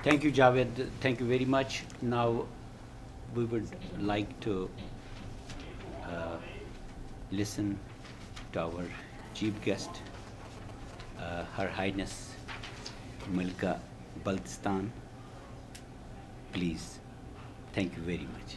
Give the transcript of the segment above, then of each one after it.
Thank you, Javed. Thank you very much. Now we would like to listen to our chief guest, Her Highness Malika Baltistan. Please. Thank you very much.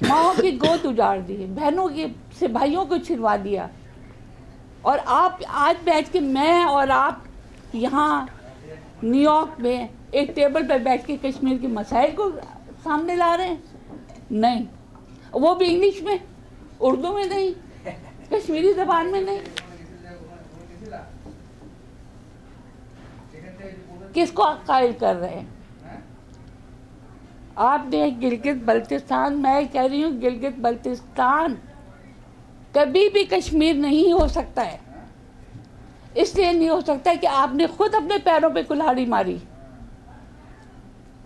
ماؤں کی گود اجاڑ دی، بہنوں کی سے بھائیوں کو چھڑوا دیا، اور آپ آج بیٹھ کے میں اور آپ یہاں نیو یارک میں ایک ٹیبل پہ بیٹھ کے کشمیر کے مسائل کو سامنے لا رہے ہیں؟ نہیں، وہ بھی انگلش میں، اردو میں نہیں، کشمیری زبان میں نہیں۔ کس کو قائل کر رہے ہیں؟ آپ نے گلگت بلتستان، میں کہہ رہی ہوں گلگت بلتستان کبھی بھی کشمیر نہیں ہو سکتا ہے۔ اس لیے نہیں ہو سکتا کہ آپ نے خود اپنے پیروں پہ کلہاڑی ماری۔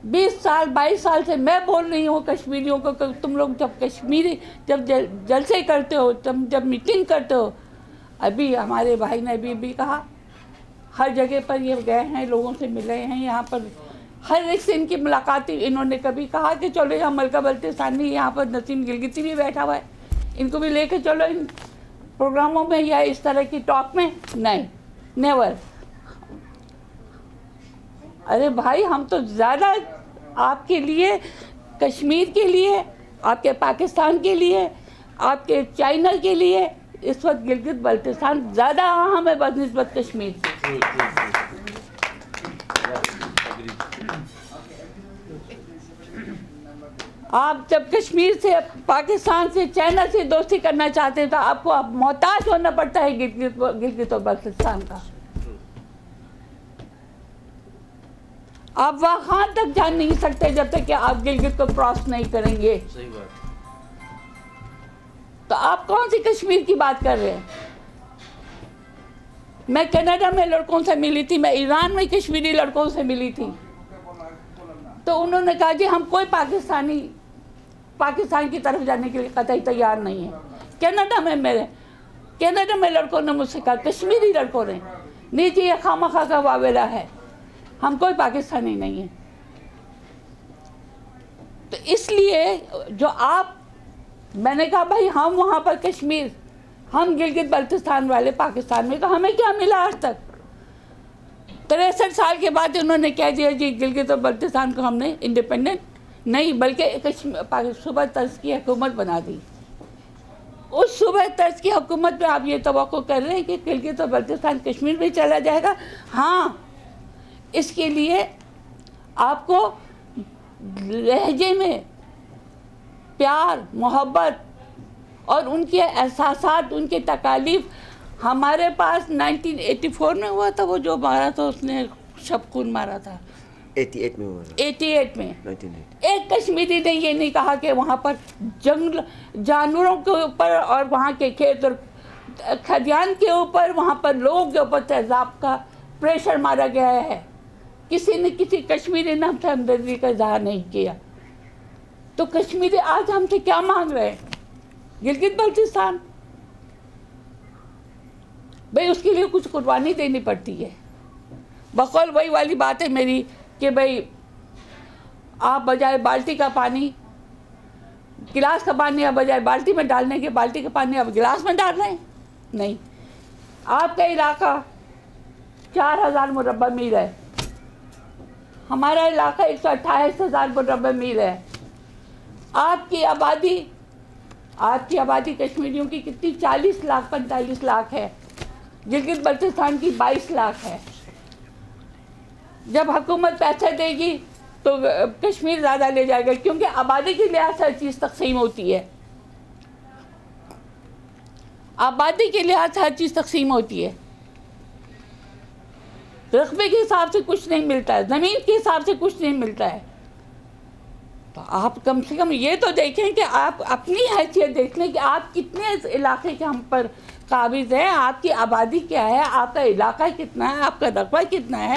20 سال 22 سال سے میں بول رہی ہوں کشمیریوں کو کہ تم لوگ جب کشمیری جب جلسے کرتے ہو، جب میٹنگ کرتے ہو، ابھی ہمارے بھائی نے ابھی کہا ہر جگہ پر یہ گئے ہیں، لوگوں سے ملے ہیں، یہاں پر ہر ایک سے ان کی ملاقاتیں، انہوں نے کبھی کہا کہ چلو یہاں ملکہ بلتستانی، یہاں پر نسیم گلگتی بھی بیٹھا ہوا ہے، ان کو بھی لے کے چلو ان پروگراموں میں یا اس طرح کی ٹاک میں؟ نہیں، نیور۔ ارے بھائی، ہم تو زیادہ آپ کے لیے، کشمیر کے لیے، آپ کے پاکستان کے لیے، آپ کے چائنا کے لیے اس وقت گلگت بلتستان زیادہ اہم ہے بنسبت کشمیر سے۔ آپ جب کشمیر سے، پاکستان سے، چائنا سے دوستی کرنا چاہتے ہیں تو آپ کو محتاج ہونا پڑتا ہے گلگت اور بلتستان کا۔ آپ وہاں تک جان نہیں سکتے جب تک کہ آپ گلگت کو کراس نہیں کریں گے۔ تو آپ کون سی کشمیر کی بات کر رہے ہیں؟ میں کینیڈا میں لڑکوں سے ملی تھی، میں ایران میں کشمیری لڑکوں سے ملی تھی، تو انہوں نے کہا جی ہم کوئی پاکستان کی طرف جانے کے لیے قطعی تیار نہیں ہے۔ کینیڈا میں لڑکوں نے مجھ سے کہا، کشمیری لڑکوں نے، نہیں جی یہ خامخواہ کا واویلا ہے، ہم کوئی پاکستانی نہیں ہیں۔ تو اس لیے جو میں نے کہا بھائی ہم وہاں پر کشمیر، ہم گلگت بلتستان والے پاکستان میں، تو ہمیں کیا ملا آج تک؟ 63 سال کے بعد انہوں نے کہہ دیا جی گلگت اور بلتستان کو ہم نے انڈیپینڈنٹ نہیں بلکہ صوبہ طرز کی حکومت بنا دی۔ اس صوبہ طرز کی حکومت میں آپ یہ توقع کر رہے ہیں کہ گلگت اور بلتستان کشمیر میں چلا جائے گا؟ ہاں، اس کے لیے آپ کو لہجے میں پیار، محبت اور ان کے احساسات، ان کے تکالیف، ہمارے پاس 1984 میں ہوا تھا وہ جو مارا تھا، اس نے شب خون مارا تھا، 88 میں ہوا تھا، 88 میں۔ ایک کشمیری نے یہ نہیں کہا کہ وہاں پر جانوروں کے اوپر اور وہاں کے کھیت اور کھلیان کے اوپر، وہاں پر لوگوں کے اوپر تیزاب کا پریشر مارا گیا ہے۔ کسی نے، کسی کشمیری نے ہم سے ہمدردی کا اظہار نہیں کیا۔ تو کشمیری آج ہم سے کیا مانگ رہے ہیں؟ گلگت بلتستان؟ بھئی اس کے لیے کچھ قربانی دینی پڑتی ہے۔ بقول وہی والی بات ہے میری کہ بھئی آپ بجائے بالٹی کا پانی، گلاس کا پانی آپ بجائے بالٹی میں ڈالنے کے، بالٹی کا پانی آپ گلاس میں ڈال رہے ہیں؟ نہیں۔ آپ کا علاقہ 4000 مربع میل ہے، ہمارا علاقہ 128,000 مربع میل ہے۔ آپ کی آبادی کشمیریوں کی کتنی؟ 40 لاکھ 45 لاکھ ہے، گلگت بلتستان کی 22 لاکھ ہے۔ جب حکومت پیسے دے گی تو کشمیر زیادہ لے جائے گا، کیونکہ آبادی کے لحاظ سے ہر چیز تقسیم ہوتی ہے، آبادی کے لحاظ سے ہر چیز تقسیم ہوتی ہے۔ رقبے کے حساب سے کچھ نہیں ملتا ہے، زمین کے حساب سے کچھ نہیں ملتا ہے۔ تو آپ کم سے کم یہ تو دیکھیں کہ آپ اپنی حیثیت دیکھ لیں کہ آپ کتنے اس علاقے کے ہم پر قابض ہیں، آپ کی آبادی کیا ہے، آپ کا علاقہ کتنا ہے، آپ کا رقبہ کتنا ہے۔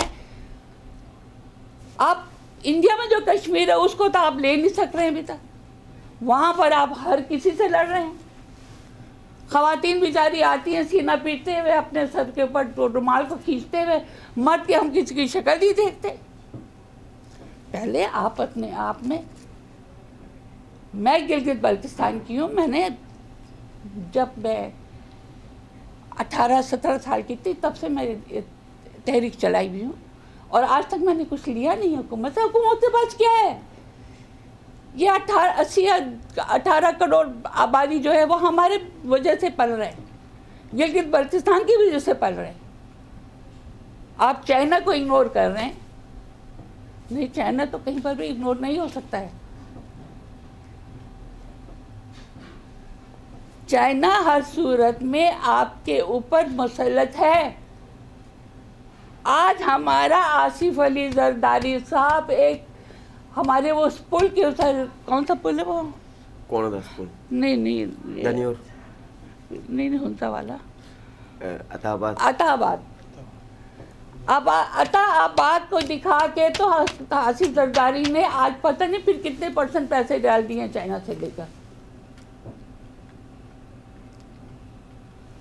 آپ انڈیا میں جو کشمیر ہے اس کو تو آپ لے نہیں سک رہے ہیں ابھی تک، وہاں پر آپ ہر کسی سے لڑ رہے ہیں۔ خواتین بیچاری آتی ہیں سینہ پیٹتے ہوئے، اپنے سر کے اوپر رومال کو کھینچتے ہوئے، مرد کے ہم کسی کی شکل نہیں دیکھتے۔ پہلے آپ اپنے آپ میں گلگت بلتستان کی ہوں، میں نے جب میں 18-17 سال کی تھی تب سے میں تحریک چلائی بھی ہوں، اور آج تک میں نے کچھ لیا نہیں حکومت سے۔ حکومت کے پاس کیا ہے؟ یہ 18 کروڑ آبادی جو ہے وہ ہمارے وجہ سے پل رہے ہیں، گلگت بلتستان کی وجہ سے پل رہے ہیں۔ آپ چائنا کو اگنور کر رہے ہیں، نہیں چائنا تو کہیں پر بھی اگنور نہیں ہو سکتا ہے۔ چائنا ہر صورت میں آپ کے اوپر مسلط ہے۔ آج ہمارا آصف علی زرداری صاحب ایک ہمارے وہ پل کے اتر، کون سا پل ہے وہ؟ کون دس پل؟ نہیں دنیور، نہیں ہنسا والا، عطا آباد، اب عطا آباد کو دکھا کے تو آصف زرداری نے آج پتہ نہیں پھر کتنے % پیسے ڈال دیے چائنا سے لے کر۔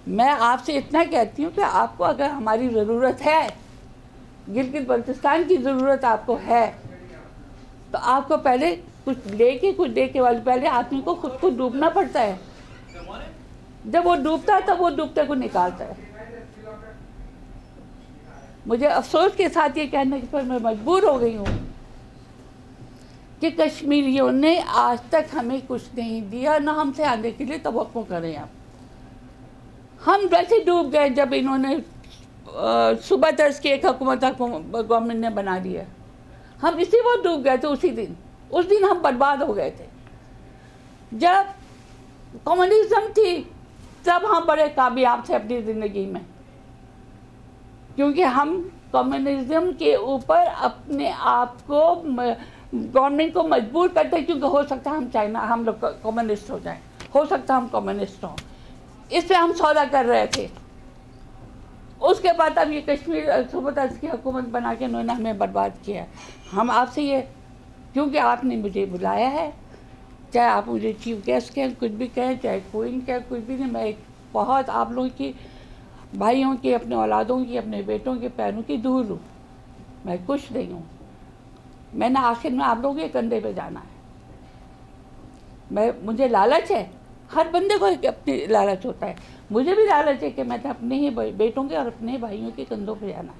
میں آپ سے اتنا کہتی ہوں کہ آپ کو اگر ہماری ضرورت ہے، گلگت بلتستان کی ضرورت آپ کو ہے، تو آپ کو پہلے کچھ لے کے کچھ دے کے والے پہلے آدمی کو خود کو ڈوبنا پڑتا ہے۔ جب وہ ڈوبتا ہے تب وہ ڈوبتے کو نکالتا ہے۔ مجھے افسوس کے ساتھ یہ کہنے پر میں مجبور ہو گئی ہوں کہ کشمیریوں نے آج تک ہمیں کچھ نہیں دیا، نہ ہم سے آنے کے لیے توقع کریں۔ آپ ہم ویسے ڈوب گئے جب انہوں نے صوبہ طرز کی ایک حکومت گورنمنٹ نے بنا دیا، ہم اسی وقت ڈوب گئے تھے۔ اس دن ہم برباد ہو گئے تھے۔ جب کمیونزم تھی تب ہم بڑے کامیاب تھے اپنی زندگی میں، کیونکہ ہم کمیونزم کے اوپر اپنے آپ کو گورنمنٹ کو مجبور کرتے، کیونکہ ہو سکتا ہے ہم لوگ کمیونسٹ ہو جائیں، ہو سکتا ہے ہم کمیونسٹ ہوں، اس پہ ہم سودا کر رہے تھے۔ اس کے بعد اب یہ کشمیر صوبہ طرز کی حکومت بنا کے انہوں نے ہمیں برباد کیا۔ ہم آپ سے یہ، کیونکہ آپ نے مجھے بلایا ہے، چاہے آپ مجھے چیف گیسٹ کہیں، کچھ بھی کہیں، چاہے کوئی کہیں، کچھ بھی نہیں، میں ایک بہت آپ لوگوں کی بھائیوں کی، اپنے اولادوں کی، اپنے بیٹوں کے پیروں کی دھول ہوں، میں کچھ نہیں ہوں۔ میں نے آخر میں آپ لوگوں کے کندھے پہ جانا ہے۔ مجھے لالچ ہے، ہر بندے کو ایک اپنی لالچ ہوتا ہے، مجھے بھی لالچ ہے کہ میں اپنے ہی بیٹوں کے اور اپنے بھائیوں کے کندھوں پہ جانا ہے،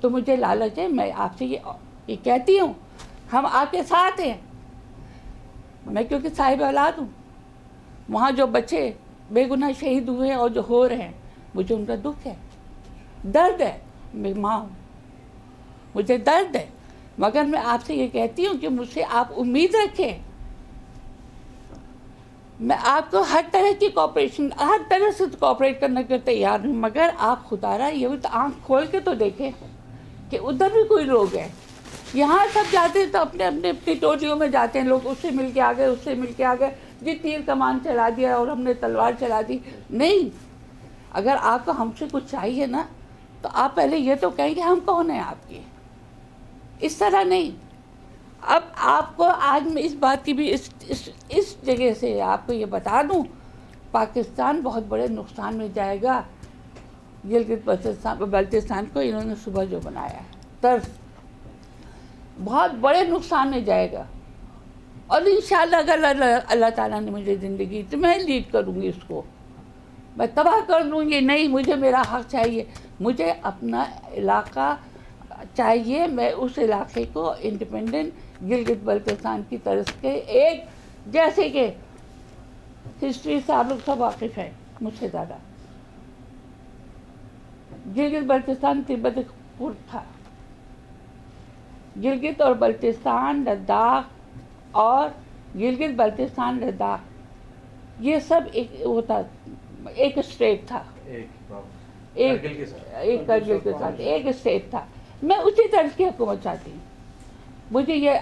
تو مجھے لالچ ہے۔ میں آپ سے یہ کہتی ہوں، ہم آپ کے ساتھ ہیں۔ میں کیونکہ صاحب اولاد ہوں، وہاں جو بچے بے گناہ شہید ہوئے اور جو ہو رہے ہیں، مجھے ان کا دکھ ہے، درد ہے، میں ماں ہوں، مجھے درد ہے، مگر میں آپ سے یہ کہتی ہوں کہ مجھ سے آپ امید رکھیں، میں آپ کو ہر طرح کی کوآپریشن، ہر طرح سے کوآپریٹ کرنے کے تیار ہوں، مگر آپ خدا رہا یہ بھی تو آنکھ کھول کے تو دیکھیں کہ ادھر بھی کوئی لوگ ہیں۔ یہاں سب جاتے ہیں تو اپنی ٹولیوں میں جاتے ہیں لوگ، اس سے مل کے آ گئے، اس سے مل کے آ گئے، جی تیر کمان چلا دیا اور ہم نے تلوار چلا دی۔ نہیں، اگر آپ کو ہم سے کچھ چاہیے نا تو آپ پہلے یہ تو کہیں کہ ہم کون ہیں آپ کے، اس طرح نہیں۔ اب آپ کو آج میں اس بات کی بھی اس جگہ سے آپ کو یہ بتا دوں، پاکستان بہت بڑے نقصان میں جائے گا۔ گلگت بلتستان کو انہوں نے صبح جو بنایا ہے طرز، بہت بڑے نقصان میں جائے گا، اور انشاءاللہ اگر اللہ تعالیٰ نے مجھے زندگی تو میں لیڈ کروں گی اس کو، میں تباہ کر دوں گی۔ نہیں، مجھے میرا حق چاہیے، مجھے اپنا علاقہ چاہیے، میں اس علاقے کو انڈیپینڈنٹ گلگت بلتستان کی طرف کے ایک، جیسے کہ ہسٹری سے آپ لوگ سب واقف ہیں مجھ سے زیادہ، گلگت بلتستان تبت پور تھا، گلگت اور بلتستان لداخ اور گلگت بلتستان لداخ یہ سب ایک اسٹیٹ تھا، ایک کرگل کے ساتھ ایک اسٹیٹ تھا۔ میں اسی طرز کی حکومت چاہتی ہوں، مجھے یہ